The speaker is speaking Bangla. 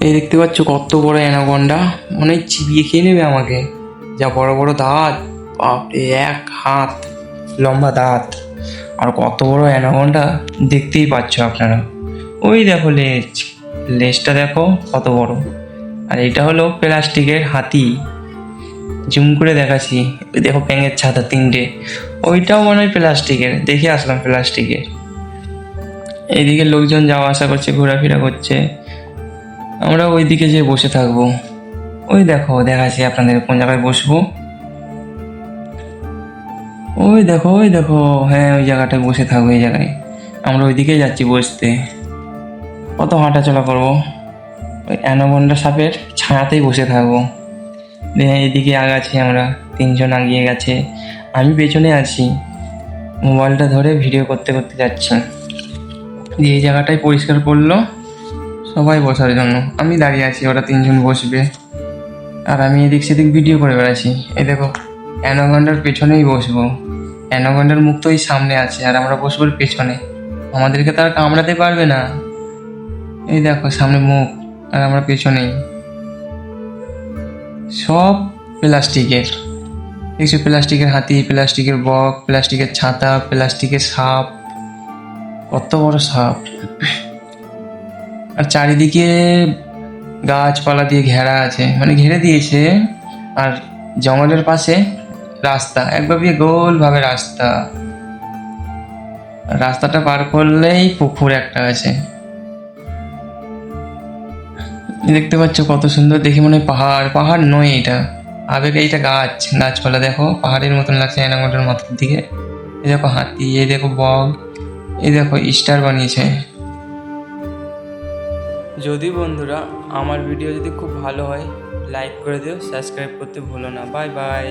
এই দেখতে পাচ্ছ কত বড় অ্যানাকন্ডা, মনে হয় চিবিয়ে খেয়ে নেবে আমাকে। যা বড় বড় দাঁত, বাপরে, 1 হাত লম্বা দাঁত। আর কত বড় অ্যানাকন্ডা দেখতেই পাচ্ছ আপনারা। ওই দেখো লেজ, লেজটা দেখো কত বড়। আর এটা হলো প্লাস্টিকের হাতি, জুম করে দেখাচ্ছি। ওই দেখো ব্যাঙের ছাতা 3টে, ওইটাও মনে হয় প্লাস্টিকের, দেখে আসলাম প্লাস্টিকের। এইদিকে লোকজন যাওয়া আসা করছে, ঘোরাফেরা করছে, আমরা ওইদিকে যেয়ে বসে থাকবো। ওই দেখো দেখাচ্ছি আপনাদের কোন জায়গায় বসবো। ওই দেখো, ওই দেখো, হ্যাঁ ওই জায়গাটায় বসে থাকবো। এই জায়গায় আমরা ওইদিকে যাচ্ছি বসতে। কত হাঁটা চলা করবো, ওই অ্যানাকন্ডা সাপের ছায়াতেই বসে থাকবো। এইদিকে আগাচ্ছি আমরা, 3জন আগিয়ে গেছে, আমি পেছনে আছি, মোবাইলটা ধরে ভিডিও করতে করতে যাচ্ছি। দিয়ে এই জায়গাটাই পরিষ্কার করলো সবাই বসার জন্য, আমি দাঁড়িয়ে আছি, ওরা 3জন বসবে। আর আমি এদিক সেদিক ভিডিও করে বেড়াচ্ছি। এই দেখো অ্যানাকন্ডার পেছনেই বসবো, অ্যানাকন্ডার মুখ তো ওই সামনে আছে, আর আমরা বসবো পেছনে, আমাদেরকে তো আর কামড়াতে পারবে না। এই দেখো সামনে মুখ, আর আমরা পেছনেই। সব প্লাস্টিকের, দেখছো, প্লাস্টিকের হাতি, প্লাস্টিকের বক, প্লাস্টিকের ছাতা, প্লাস্টিকের সাপ, কত বড় সাপ। আর চারিদিকে গাছপালা দিয়ে ঘেরা আছে, মানে ঘিরে দিয়েছে। আর জঙ্গলের পাশে রাস্তা, একভাবে গোলভাবে রাস্তা, রাস্তাটা পার করলেই পুকুর একটা আছে। দেখতে পাচ্ছ কত সুন্দর, দেখে মনে হয় পাহাড়, পাহাড় নয় এটা, আবেগে এইটা গাছপালা দেখো, পাহাড়ের মতন লাগছে অ্যানাকন্ডার মাথার দিকে। এই দেখো হাতি, এই দেখো বক, এই দেখো স্টার বানিয়েছে। যদি বন্ধুরা আমার ভিডিও যদি খুব ভালো হয়, লাইক করে দিও, সাবস্ক্রাইব করতে ভুলো না। Bye bye.